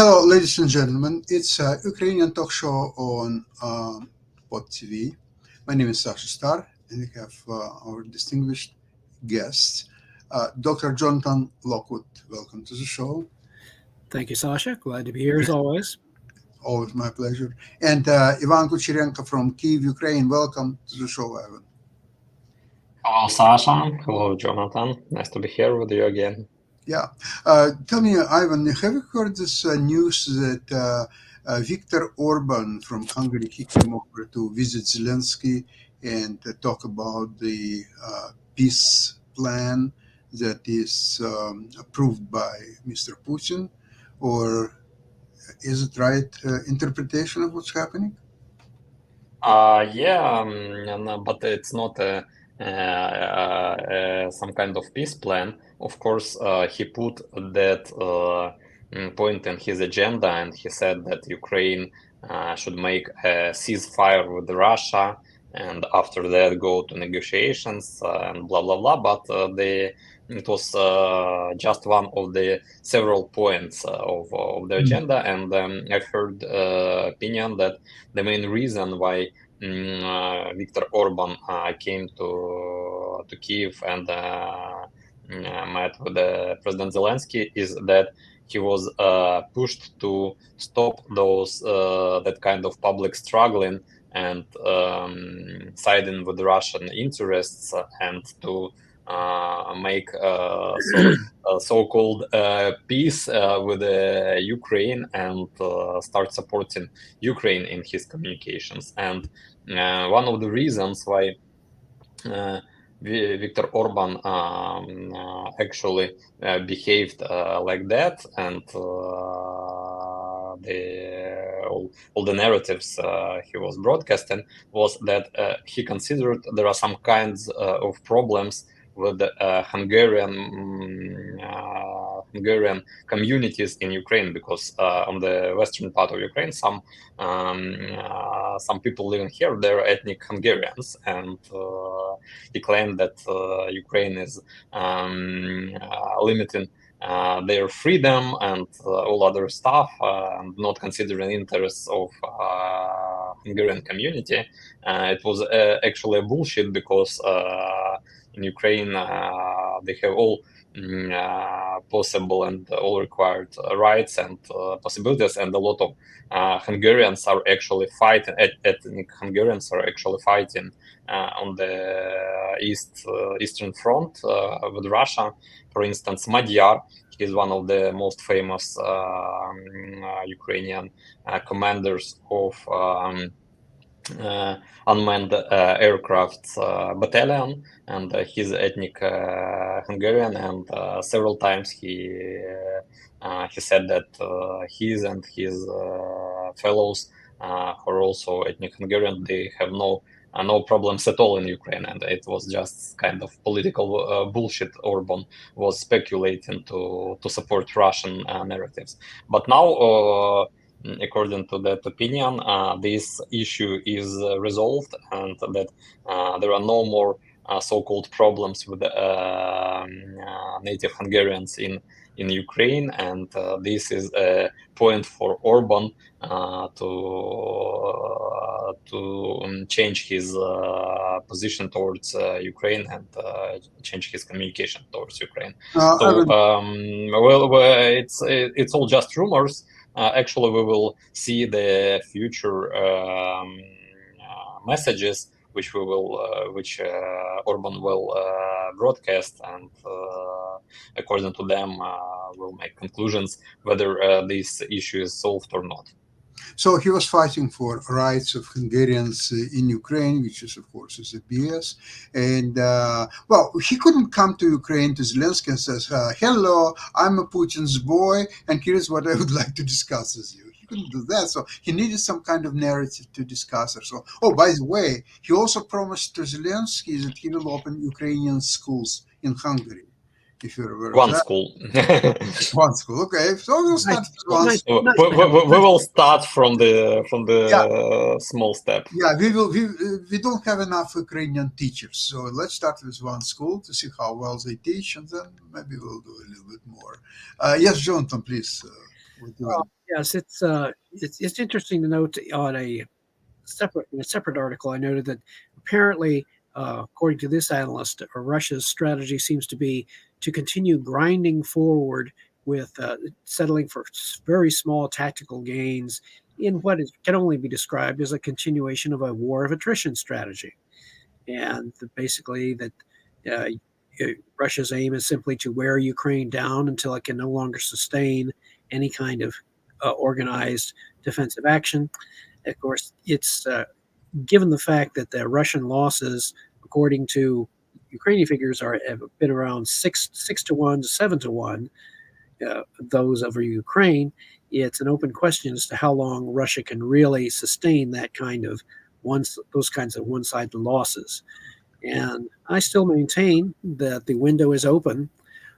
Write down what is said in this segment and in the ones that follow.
Hello, ladies and gentlemen. It's a Ukrainian talk show on Pod TV. My name is Sasha Star, and we have our distinguished guest, Dr. Jonathan Lockwood. Welcome to the show. Thank you, Sasha. Glad to be here as always. Always my pleasure. And Ivan Kucherenko from Kyiv, Ukraine. Welcome to the show, Ivan. Hello, Sasha. Hello, Jonathan. Nice to be here with you again. Yeah. Tell me, Ivan, have you heard this news that Viktor Orban from Hungary, he came over to visit Zelensky and talk about the peace plan that is approved by Mr. Putin? Or is it right interpretation of what's happening? But it's not some kind of peace plan. Of course, he put that point in his agenda, and he said that Ukraine should make a ceasefire with Russia, and after that go to negotiations and blah blah blah. But it was just one of the several points of the agenda, and I've heard opinion that the main reason why Viktor Orban came to Kyiv and met with President Zelensky is that he was pushed to stop those that kind of public struggling and siding with Russian interests and to make so-called peace with Ukraine and start supporting Ukraine in his communications. And one of the reasons why Viktor Orban actually behaved like that, and all the narratives he was broadcasting was that he considered there are some kinds of problems with the Hungarian communities in Ukraine, because on the western part of Ukraine, some people living here, they're ethnic Hungarians, and he claimed that Ukraine is limiting their freedom and all other stuff, and not considering interests of Hungarian community. It was actually a bullshit, because in Ukraine they have all possible and all required rights and possibilities, and a lot of Hungarians are actually fighting, ethnic Hungarians are actually fighting on the Eastern Front with Russia. For instance, Magyar, he is one of the most famous Ukrainian commanders of unmanned aircraft battalion, and he's ethnic Hungarian, and several times he said that his and his fellows who are also ethnic Hungarian, they have no problems at all in Ukraine, and it was just kind of political bullshit. Orban was speculating to support Russian narratives. But now, according to that opinion, this issue is resolved, and that there are no more so-called problems with native Hungarians in Ukraine, and this is a point for Orban to change his position towards Ukraine and change his communication towards Ukraine. It's all just rumors. Actually, we will see the future messages which Orban will broadcast, and according to them, we'll make conclusions whether this issue is solved or not. So he was fighting for rights of Hungarians in Ukraine, which is, of course, is a BS. And, he couldn't come to Ukraine to Zelensky and says, hello, I'm a Putin's boy, and here's what I would like to discuss with you. He couldn't do that. So he needed some kind of narrative to discuss it. So, by the way, he also promised to Zelensky that he will open Ukrainian schools in Hungary. If you're aware one of that. School. One school, okay. So we'll start with one school. We will start from the small step. Yeah, we don't have enough Ukrainian teachers, so let's start with one school to see how well they teach, and then maybe we'll do a little bit more. Yes, Jonathan, please. Well, Yes, it's interesting to note on a separate article. I noted that apparently, according to this analyst, Russia's strategy seems to be to continue grinding forward with settling for very small tactical gains in can only be described as a continuation of a war of attrition strategy, and basically that. Uh, Russia's aim is simply to wear Ukraine down until it can no longer sustain any kind of organized defensive action. Of course, it's given the fact that the Russian losses, according to Ukrainian figures, have been around 6 to 1 to 7 to 1. Those over Ukraine, it's an open question as to how long Russia can really sustain those kinds of one-sided losses. And I still maintain that the window is open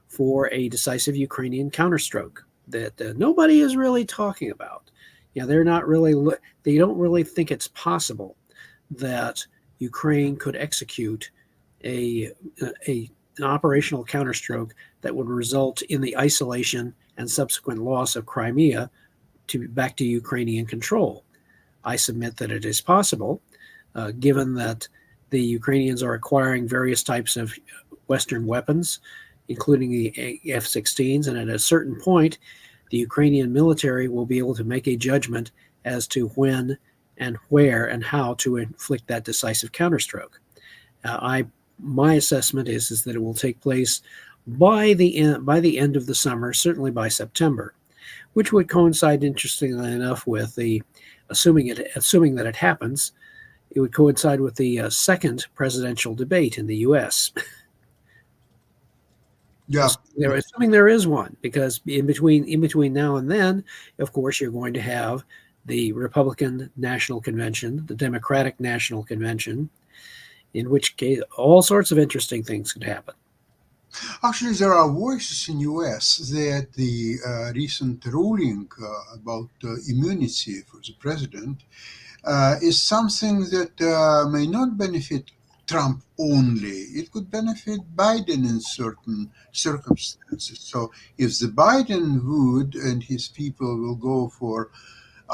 for a decisive Ukrainian counterstroke that nobody is really talking about. They're not really, they don't really think it's possible that Ukraine could execute an operational counterstroke that would result in the isolation and subsequent loss of Crimea back to Ukrainian control. I submit that it is possible, given that the Ukrainians are acquiring various types of Western weapons, including the F-16s, and at a certain point, the Ukrainian military will be able to make a judgment as to when and where and how to inflict that decisive counterstroke. My assessment is that it will take place by the end of the summer, certainly by September, which would coincide, interestingly enough, with assuming that it happens, it would coincide with the second presidential debate in the U.S. yeah, Assuming there is one, because in between now and then, of course, you're going to have the Republican National Convention, the Democratic National Convention, in which case all sorts of interesting things could happen. actually, there are voices in U.S. that the recent ruling about immunity for the president is something that may not benefit Trump only. It could benefit Biden in certain circumstances. So if the Biden would and his people will go for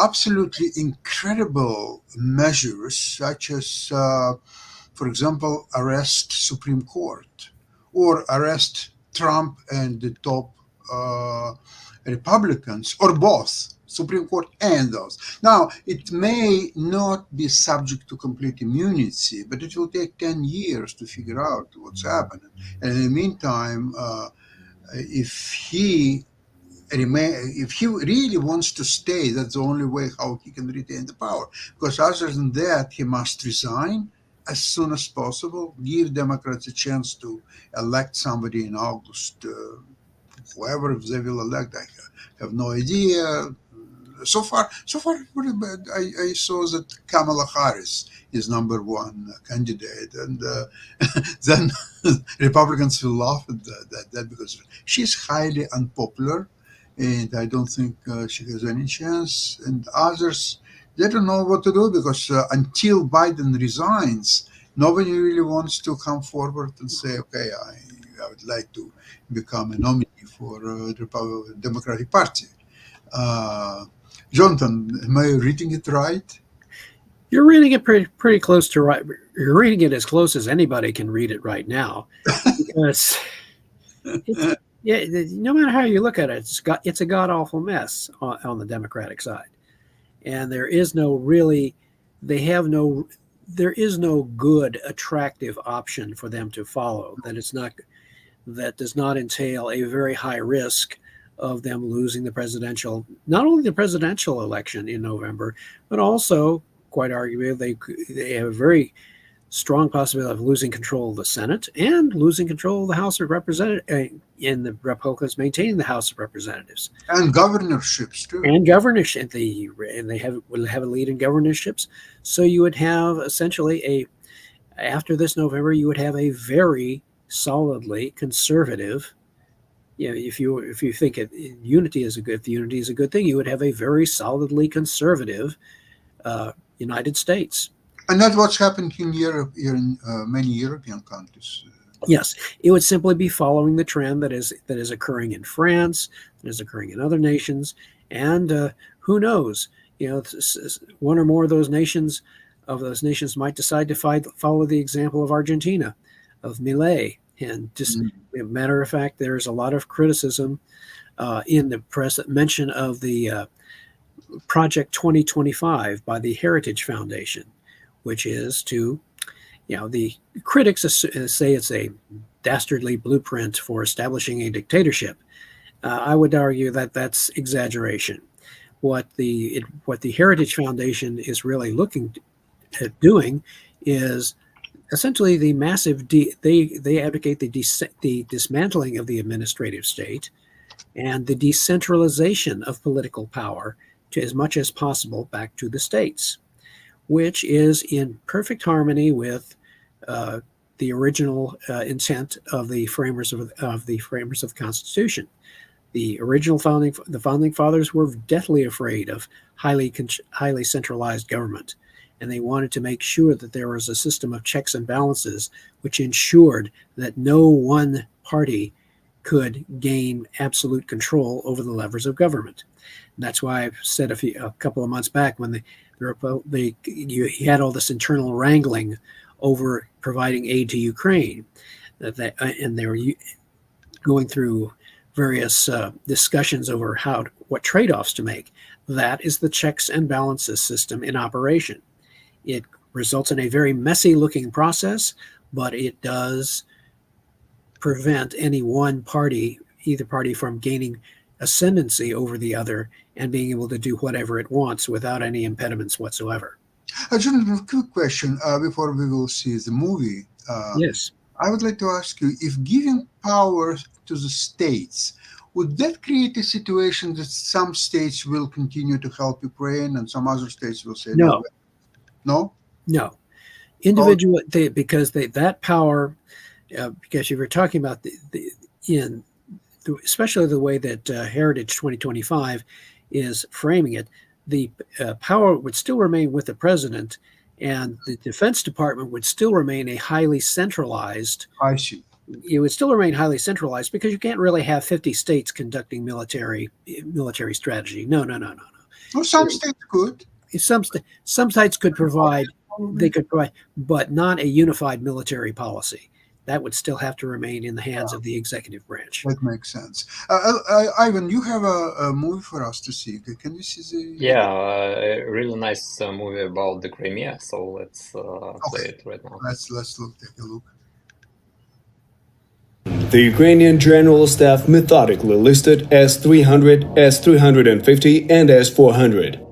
absolutely incredible measures, such as, for example, arrest Supreme Court or arrest Trump and the top Republicans, or both, Supreme Court and those. Now, it may not be subject to complete immunity, but it will take 10 years to figure out what's happening. And in the meantime, if he really wants to stay, that's the only way how he can retain the power. Because other than that, he must resign as soon as possible, give Democrats a chance to elect somebody in August. Whoever they will elect, I have no idea. So far, I saw that Kamala Harris is number one candidate, and then Republicans will laugh at that because she's highly unpopular, and I don't think she has any chance. And others, they don't know what to do because until Biden resigns, nobody really wants to come forward and say, okay, I would like to become a nominee for the Democratic Party. Jonathan, am I reading it right? You're reading it pretty close to right. You're reading it as close as anybody can read it right now, because no matter how you look at it, it's a god awful mess on the Democratic side, and there is no good attractive option for them to follow that does not entail a very high risk of them losing not only the presidential election in November, but also, quite arguably, they have a very strong possibility of losing control of the Senate and losing control of the House of Representatives, and the Republicans maintaining the House of Representatives. And governorships, too. And governorship, and will have a lead in governorships. So you would have essentially after this November, you would have a very solidly conservative. If you think unity is a good thing, you would have a very solidly conservative United States. And that's what's happened in Europe, in many European countries. Yes, it would simply be following the trend that is occurring in France, that is occurring in other nations, And who knows? One or more of those nations might decide to follow the example of Argentina, of Milei. And just a matter of fact, there's a lot of criticism in the press that mention of the Project 2025 by the Heritage Foundation, which is to, the critics say it's a dastardly blueprint for establishing a dictatorship. I would argue that that's exaggeration. What the Heritage Foundation is really looking at doing is essentially the massive they advocate the dismantling of the administrative state and the decentralization of political power to as much as possible back to the states, which is in perfect harmony with the original intent of the framers of the Constitution. The founding fathers were deathly afraid of highly centralized government, and they wanted to make sure that there was a system of checks and balances which ensured that no one party could gain absolute control over the levers of government. And that's why I've said a couple of months back, when you had all this internal wrangling over providing aid to Ukraine, and they were going through various discussions over what trade-offs to make. That is the checks and balances system in operation. It results in a very messy looking process, but it does prevent any one party, either party, from gaining ascendancy over the other and being able to do whatever it wants without any impediments whatsoever. Jonathan, a quick question before we will see the movie. Yes. I would like to ask you, if giving power to the states, would that create a situation that some states will continue to help Ukraine and some other states will say no? No? No. Individual, because that power, because if you're talking about especially the way that Heritage 2025 is framing it, the power would still remain with the president, and the Defense Department would still remain a highly centralized. I see. It would still remain highly centralized because you can't really have 50 states conducting military strategy. No. Well, some states could. Some states could provide. They could provide, but not a unified military policy. That would still have to remain in the hands of the executive branch. That makes sense. Ivan, you have a movie for us to see. Can we see the... Yeah, a really nice movie about the Crimea. So let's play it right now. Let's take a look. The Ukrainian General Staff methodically listed S-300, S-350, and S-400.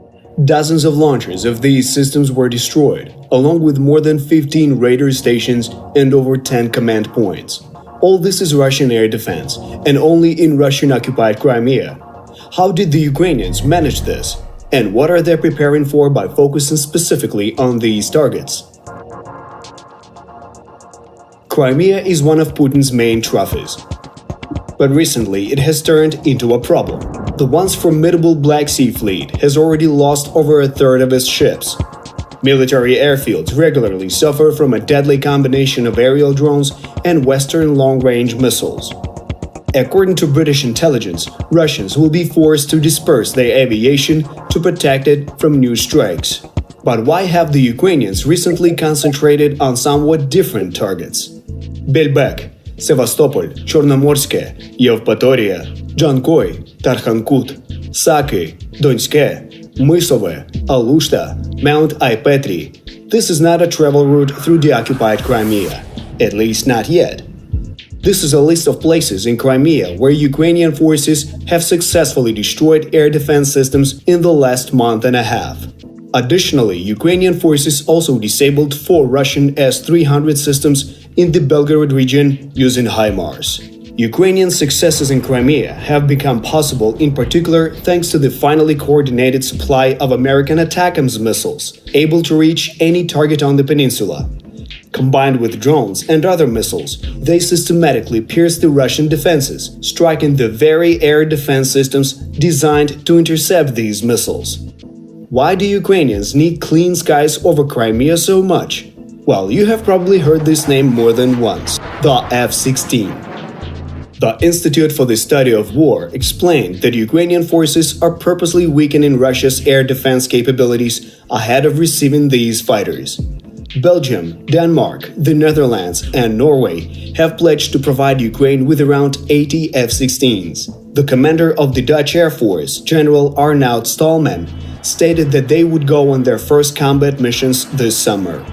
Dozens of launchers of these systems were destroyed, along with more than 15 radar stations and over 10 command points. All this is Russian air defense, and only in Russian-occupied Crimea. How did the Ukrainians manage this? And what are they preparing for by focusing specifically on these targets? Crimea is one of Putin's main trophies. But recently it has turned into a problem. The once formidable Black Sea Fleet has already lost over a third of its ships. Military airfields regularly suffer from a deadly combination of aerial drones and Western long-range missiles. According to British intelligence, Russians will be forced to disperse their aviation to protect it from new strikes. But why have the Ukrainians recently concentrated on somewhat different targets? Belbek, Sevastopol, Chornomorske, Yevpatoria, Jankoy, Tarkhankut, Saki, Donske, Mysove, Alushta, Mount Aipetri. This is not a travel route through the occupied Crimea, at least not yet. This is a list of places in Crimea where Ukrainian forces have successfully destroyed air defense systems in the last month and a half. Additionally, Ukrainian forces also disabled 4 Russian S-300 systems in the Belgorod region using HIMARS. Ukrainian successes in Crimea have become possible in particular thanks to the finally coordinated supply of American ATACMS missiles, able to reach any target on the peninsula. Combined with drones and other missiles, they systematically pierce the Russian defenses, striking the very air defense systems designed to intercept these missiles. Why do Ukrainians need clean skies over Crimea so much? Well, you have probably heard this name more than once – the F-16. The Institute for the Study of War explained that Ukrainian forces are purposely weakening Russia's air defense capabilities ahead of receiving these fighters. Belgium, Denmark, the Netherlands, and Norway have pledged to provide Ukraine with around 80 F-16s. The commander of the Dutch Air Force, General Arnoud Stallman, stated that they would go on their first combat missions this summer.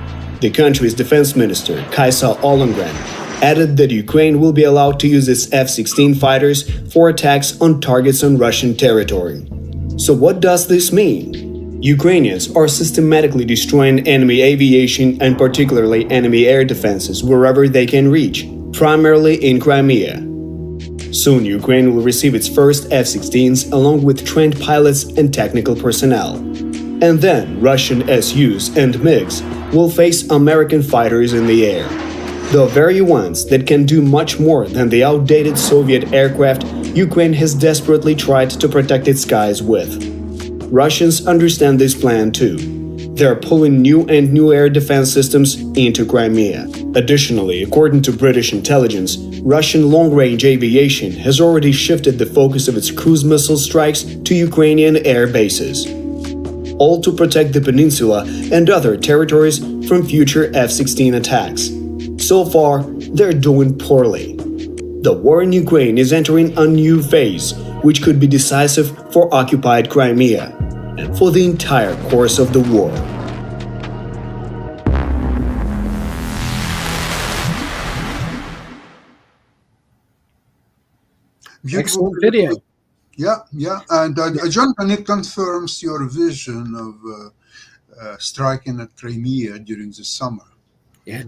The country's defense minister, Kaisa Ollongren, added that Ukraine will be allowed to use its F-16 fighters for attacks on targets on Russian territory. So what does this mean? Ukrainians are systematically destroying enemy aviation and particularly enemy air defenses wherever they can reach, primarily in Crimea. Soon Ukraine will receive its first F-16s along with trained pilots and technical personnel. And then Russian Sus and MiGs will face American fighters in the air. The very ones that can do much more than the outdated Soviet aircraft Ukraine has desperately tried to protect its skies with. Russians understand this plan too. They are pulling new air defense systems into Crimea. Additionally, according to British intelligence, Russian long-range aviation has already shifted the focus of its cruise missile strikes to Ukrainian air bases, all to protect the peninsula and other territories from future F-16 attacks. So far, they're doing poorly. The war in Ukraine is entering a new phase, which could be decisive for occupied Crimea and for the entire course of the war. Excellent video. Yeah. And Jonathan, it confirms your vision of striking at Crimea during the summer. And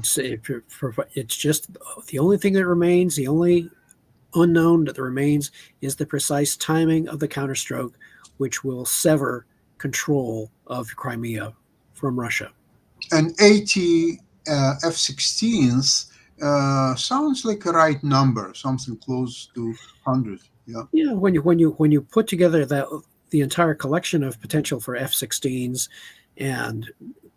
it's just the only thing that remains, the only unknown that remains is the precise timing of the counterstroke, which will sever control of Crimea from Russia. And 80 F-16s sounds like a right number, something close to 100. Yeah, when you put together the entire collection of potential for F-16s, and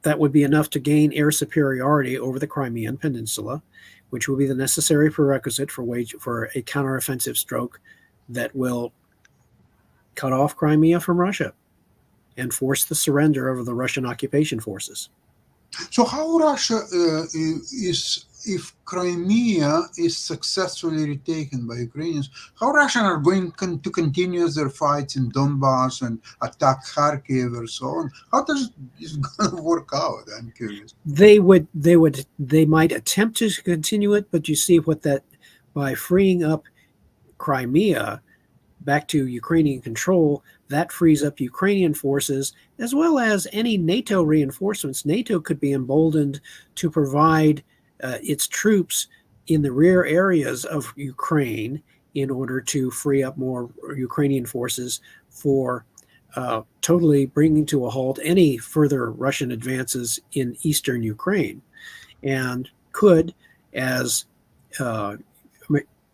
that would be enough to gain air superiority over the Crimean Peninsula, which will be the necessary prerequisite for a counteroffensive stroke that will cut off Crimea from Russia and force the surrender of the Russian occupation forces. So how Russia if Crimea is successfully retaken by Ukrainians, how Russians are going to continue their fights in Donbass and attack Kharkiv or so on? How does this going to work out? I'm curious. They might attempt to continue it, but you see by freeing up Crimea back to Ukrainian control, that frees up Ukrainian forces as well as any NATO reinforcements. NATO could be emboldened to provide its troops in the rear areas of Ukraine in order to free up more Ukrainian forces for totally bringing to a halt any further Russian advances in eastern Ukraine, and could, as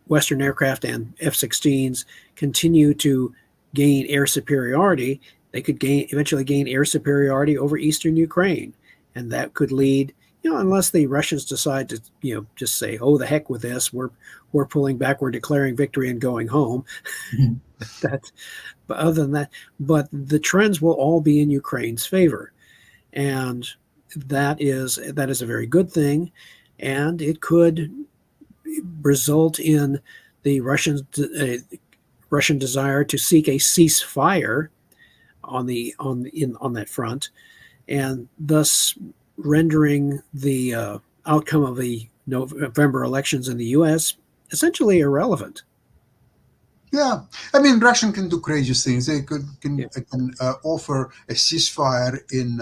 Western aircraft and F-16s continue to gain air superiority, they could eventually gain air superiority over eastern Ukraine, and that could lead, unless the Russians decide to, just say, "Oh, the heck with this, we're pulling back, we're declaring victory and going home." But other than that, but the trends will all be in Ukraine's favor, and that is a very good thing, and it could result in the Russian desire to seek a ceasefire on that front, and thus rendering the outcome of the November elections in the U.S. essentially irrelevant. Yeah, I mean, Russia can do crazy things. They can offer a ceasefire in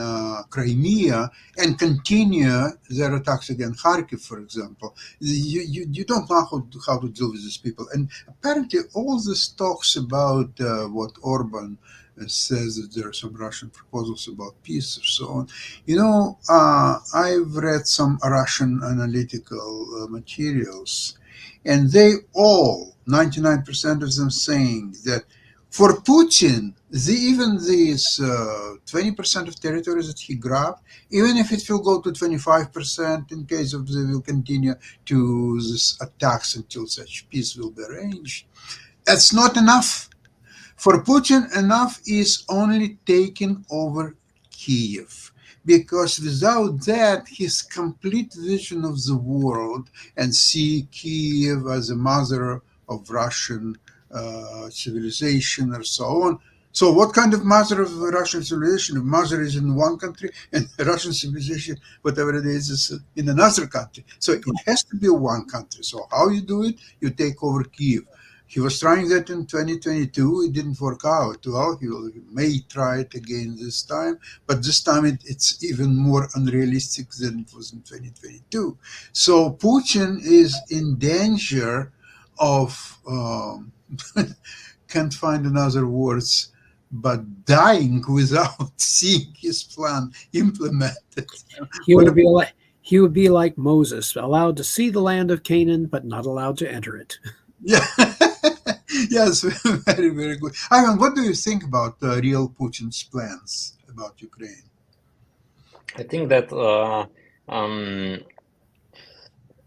Crimea and continue their attacks against Kharkiv, for example. You don't know how to deal with these people. And apparently all this talks about what Orban says, that there are some Russian proposals about peace or so on. I've read some Russian analytical materials, and they all, 99% of them, saying that For Putin, even these 20% of territories that he grabbed, even if it will go to 25% in case of they will continue to these attacks until such peace will be arranged, that's not enough. For Putin, enough is only taking over Kiev. Because without that, his complete vision of the world and see Kiev as a mother of Russian civilization or so on. So, what kind of mother of Russian civilization? If mother is in one country and Russian civilization, whatever it is in another country. So, it has to be one country. So, how you do it? You take over Kiev. He was trying that in 2022. It didn't work out well. He may try it again this time, but this time it's even more unrealistic than it was in 2022. So Putin is in danger of, can't find another words, but dying without seeing his plan implemented. He would be like Moses, allowed to see the land of Canaan, but not allowed to enter it. Yeah. Yes, very, very good. Ivan, what do you think about real Putin's plans about Ukraine? I think that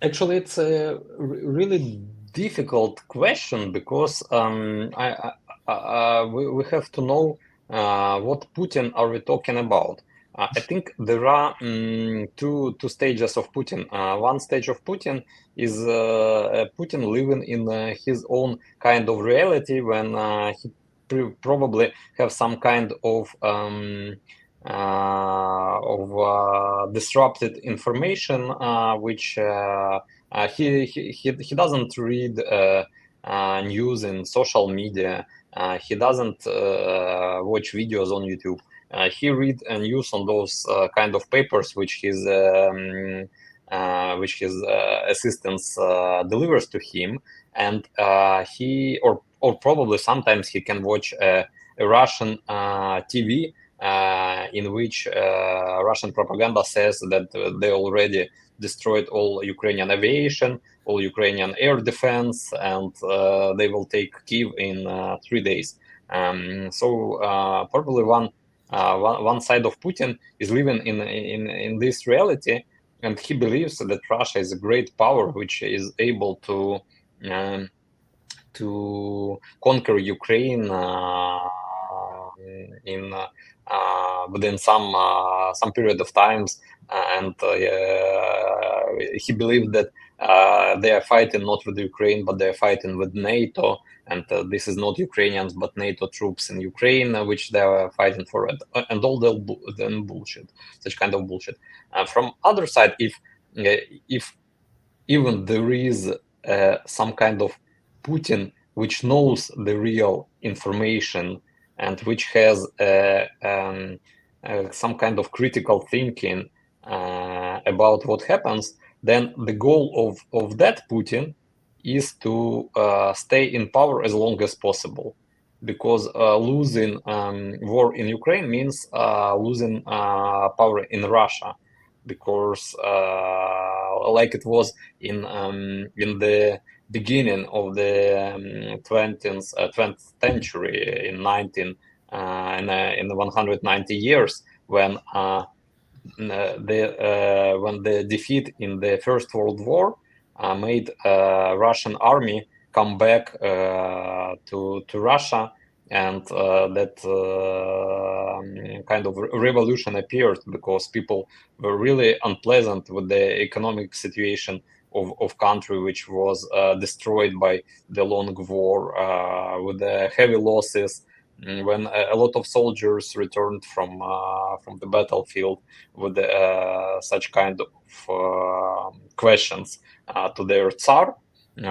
actually it's a really difficult question because we have to know what Putin are we talking about. I think there are two stages of Putin. One stage of Putin is Putin living in his own kind of reality when he probably have some kind of disrupted information, which he doesn't read news in social media. He doesn't watch videos on YouTube. He read news on those kind of papers which his assistants delivers to him, and he or probably sometimes he can watch a Russian TV in which Russian propaganda says that they already destroyed all Ukrainian aviation, all Ukrainian air defense, and they will take Kyiv in 3 days. So probably one side of Putin is living in this reality, and he believes that Russia is a great power which is able to conquer Ukraine in within some period of times, and he believed that they are fighting not with Ukraine, but they are fighting with NATO, and this is not Ukrainians but NATO troops in Ukraine, which they are fighting for, and all the bullshit, such kind of bullshit. From other side, if even there is some kind of Putin which knows the real information and which has some kind of critical thinking about what happens, then the goal of that Putin is to stay in power as long as possible, because losing war in Ukraine means losing power in Russia, because like it was in the beginning of the 20th century in 190 years, when the defeat in the First World War made Russian army come back to Russia, and that kind of revolution appeared because people were really unpleasant with the economic situation of country, which was destroyed by the long war with the heavy losses. When a lot of soldiers returned from the battlefield with such kind of questions to their Tsar, we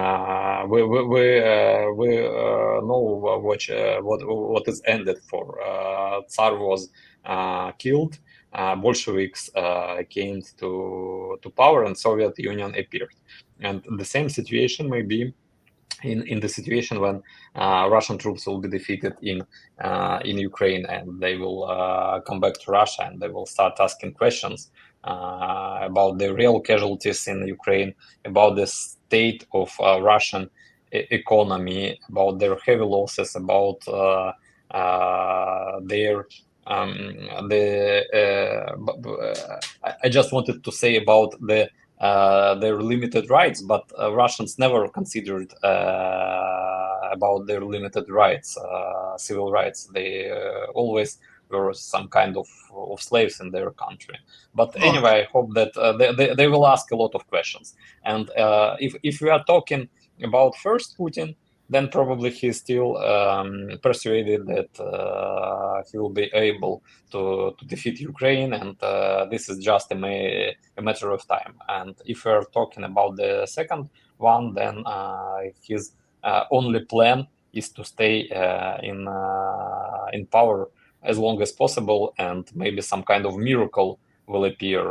know what is ended for. Tsar was killed. Bolsheviks came to power, and Soviet Union appeared. And the same situation may be in the situation when Russian troops will be defeated in Ukraine, and they will come back to Russia, and they will start asking questions about the real casualties in Ukraine, about the state of Russian economy, about their heavy losses, about their I just wanted to say about their limited rights, but Russians never considered about their limited rights, civil rights. They always were some kind of slaves in their country. But Oh, anyway, I hope that they will ask a lot of questions. And if we are talking about first Putin, then probably he's still persuaded that he will be able to defeat Ukraine, and this is just a matter of time. And if we're talking about the second one, then his only plan is to stay in power as long as possible, and maybe some kind of miracle will appear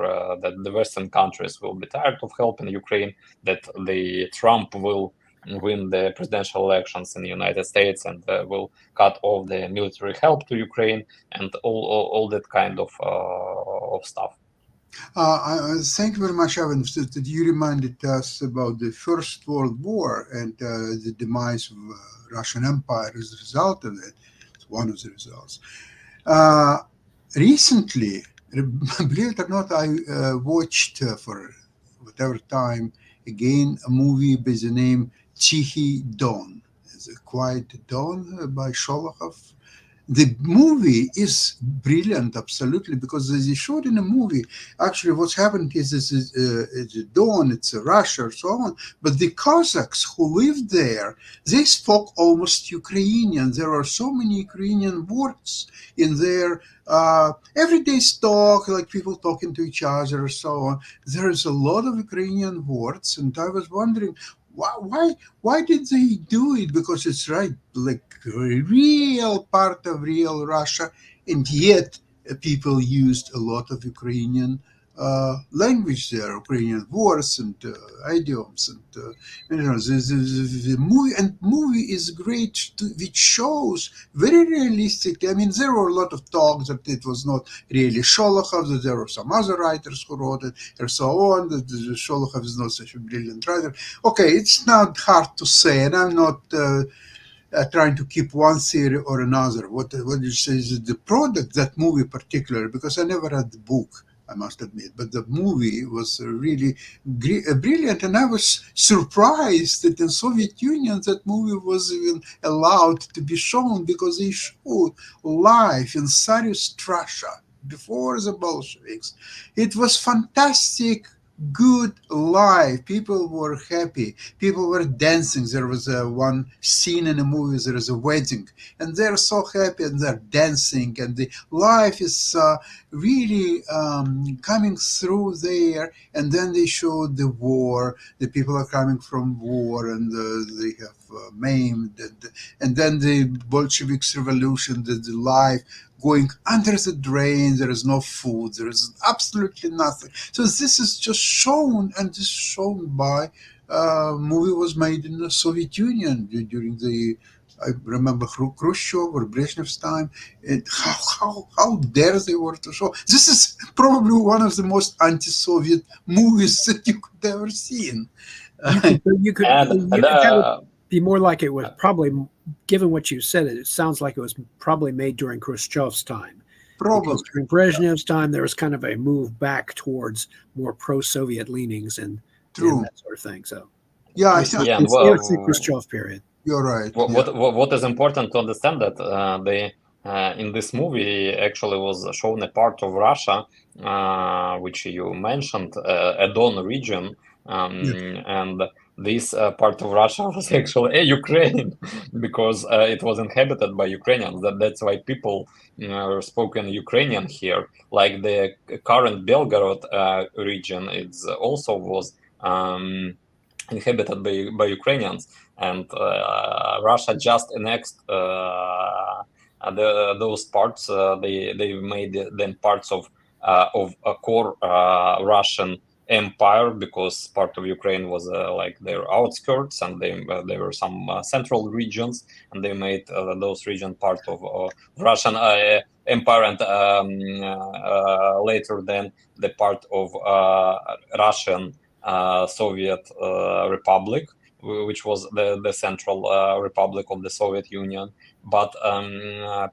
that the Western countries will be tired of helping Ukraine, that the Trump will win the presidential elections in the United States and will cut off the military help to Ukraine and all that kind of stuff. Thank you very much, Evan, that you reminded us about the First World War and the demise of Russian Empire as a result of it. It's one of the results. Recently, believe it or not, I watched for whatever time again a movie by the name Tihий Don, The Quiet Dawn by Sholokhov. The movie is brilliant, absolutely, because as they showed in the movie, actually what's happened is it's a Don, it's a Russia, and so on. But the Cossacks who lived there, they spoke almost Ukrainian. There are so many Ukrainian words in their everyday talk, like people talking to each other, and so on. There is a lot of Ukrainian words, and I was wondering, why did they do it? Because it's right, like a real part of real Russia, and yet people used a lot of Ukrainian language there, Ukrainian words and idioms, and the movie is great, which shows very realistically. I mean, there were a lot of talk that it was not really Sholokhov, that there were some other writers who wrote it, and so on. That Sholokhov is not such a brilliant writer. Okay, it's not hard to say, and I'm not trying to keep one theory or another. What you say is the product, that movie particularly, because I never read the book, I must admit, but the movie was really brilliant, and I was surprised that in Soviet Union that movie was even allowed to be shown, because they showed live in Tsarist Russia before the Bolsheviks. It was fantastic, good live. People were happy. People were dancing. There was one scene in a movie. There is a wedding, and they're so happy and they're dancing, and the life is really coming through there. And then they showed the war. The people are coming from war, and they have maimed, and then the Bolsheviks revolution, the life going under the drain. There is no food. There is absolutely nothing. So this is just shown, and this is shown by movie was made in the Soviet Union during the, I remember, Khrushchev or Brezhnev's time. And how dare they were to show. This is probably one of the most anti-Soviet movies that you could ever seen. You could have it be more like it was probably, given what you said, it sounds like it was probably made during Khrushchev's time. Probably. Because during Brezhnev's time, there was kind of a move back towards more pro-Soviet leanings and that sort of thing. So, yeah, I it's think the Khrushchev period. You're right. What is important to understand that in this movie actually was shown a part of Russia, which you mentioned, a Don region, and this part of Russia was actually Ukraine, because it was inhabited by Ukrainians. That's why people spoken Ukrainian here. Like the current Belgorod region, it's also was inhabited by Ukrainians, and Russia just annexed those parts. They made them parts of a core Russian empire, because part of Ukraine was like their outskirts, and there were some central regions, and they made those regions part of Russian empire, and later then the part of Russian Soviet Republic. which was the Central Republic of the Soviet Union. But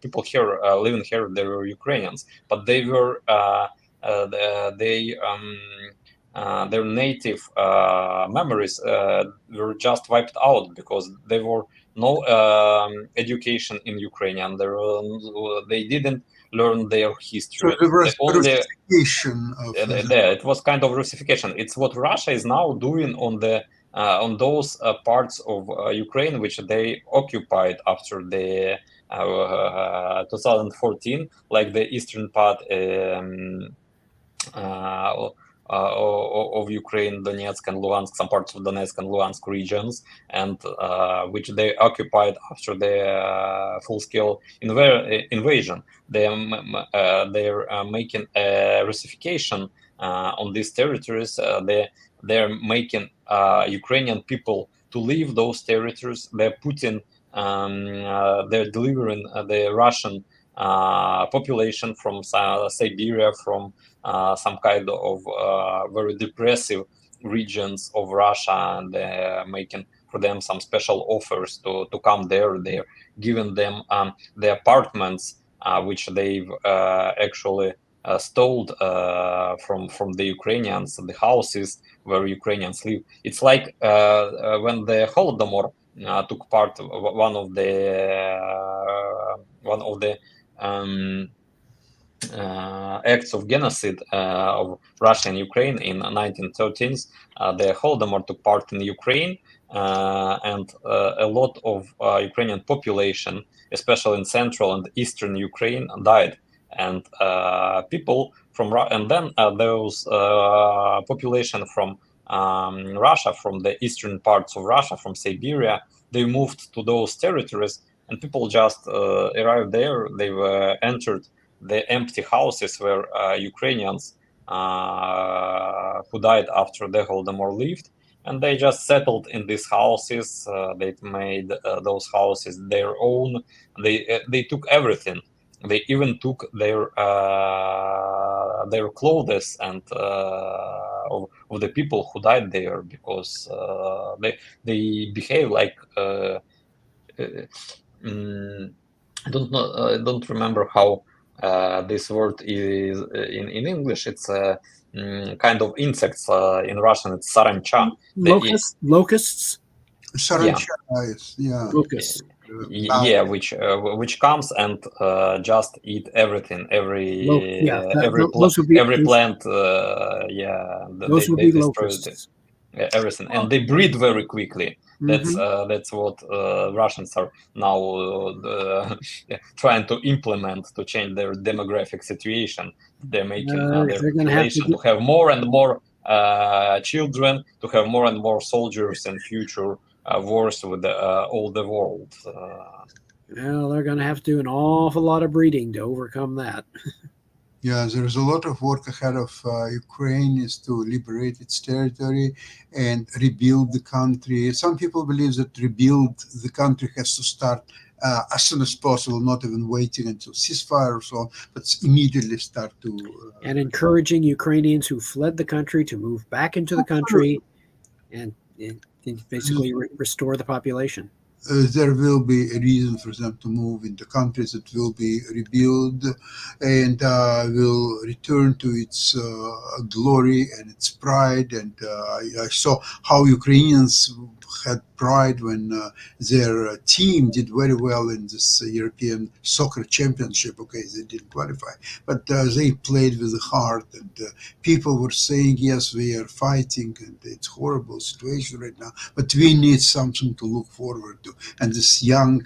people here living here, they were Ukrainians, but they were their native memories were just wiped out because there were no education in Ukrainian. They didn't learn their So history. there was The only Russification of it was kind of Russification. It's what Russia is now doing on those parts of Ukraine which they occupied after the 2014, like the eastern part of Ukraine, Donetsk and Luhansk, some parts of Donetsk and Luhansk regions, and which they occupied after the full-scale invasion. They're making a Russification on these territories. They're making Ukrainian people to leave those territories. They're putting, they're delivering the Russian population from Siberia, from some kind of very depressive regions of Russia, and making for them some special offers to come there. They're giving them the apartments which they've actually stole from the Ukrainians, the houses where Ukrainians live. It's like when the Holodomor took part, one of the acts of genocide of Russia and Ukraine in 1913s. The Holodomor took part in Ukraine, and a lot of Ukrainian population, especially in central and eastern Ukraine, died. And people from and then those population from Russia, from the eastern parts of Russia, from Siberia, they moved to those territories, and people just arrived there. They entered the empty houses where Ukrainians who died after the Holodomor lived, and they just settled in these houses. They made those houses their own. They took everything. They even took their clothes and of the people who died there, because they behave like I don't know. I don't remember how this word is in English. It's kind of insects. In Russian, it's sarancha. Locusts. Sarancha, yeah. Locusts. Yeah, which comes and just eat everything, every plant. Those would be locusts. Everything, and they breed very quickly. That's what Russians are now trying to implement to change their demographic situation. They're making their population to have more and more children, to have more and more soldiers in future wars with all the world. Well, they're going to have to do an awful lot of breeding to overcome that. Yeah, there's a lot of work ahead of Ukraine is to liberate its territory and rebuild the country. Some people believe that rebuild the country has to start as soon as possible, not even waiting until ceasefire or so on, but immediately start to... and encouraging Ukrainians who fled the country to move back into the country and basically restore the population. There will be a reason for them to move into countries that will be rebuilt and will return to its glory and its pride. And I saw how Ukrainians had pride when their team did very well in this European soccer championship. Okay, they didn't qualify, but they played with the heart, and people were saying, yes, we are fighting and it's a horrible situation right now, but we need something to look forward to. And this young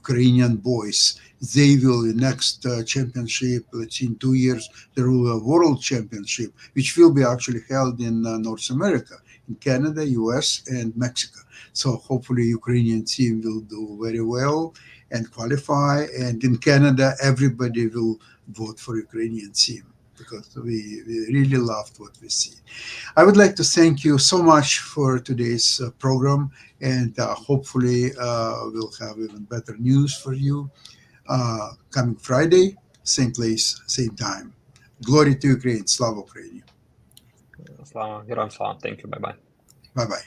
Ukrainian boys, they will, the next championship, let's see, in 2 years, there will be a world championship, which will be actually held in North America, in Canada, US, and Mexico. So hopefully Ukrainian team will do very well and qualify. And in Canada, everybody will vote for Ukrainian team because we really loved what we see. I would like to thank you so much for today's program, and hopefully we'll have even better news for you coming Friday, same place, same time. Glory to Ukraine. Slava Ukraini. Slava, Героям слава. Thank you. Bye-bye. Bye-bye.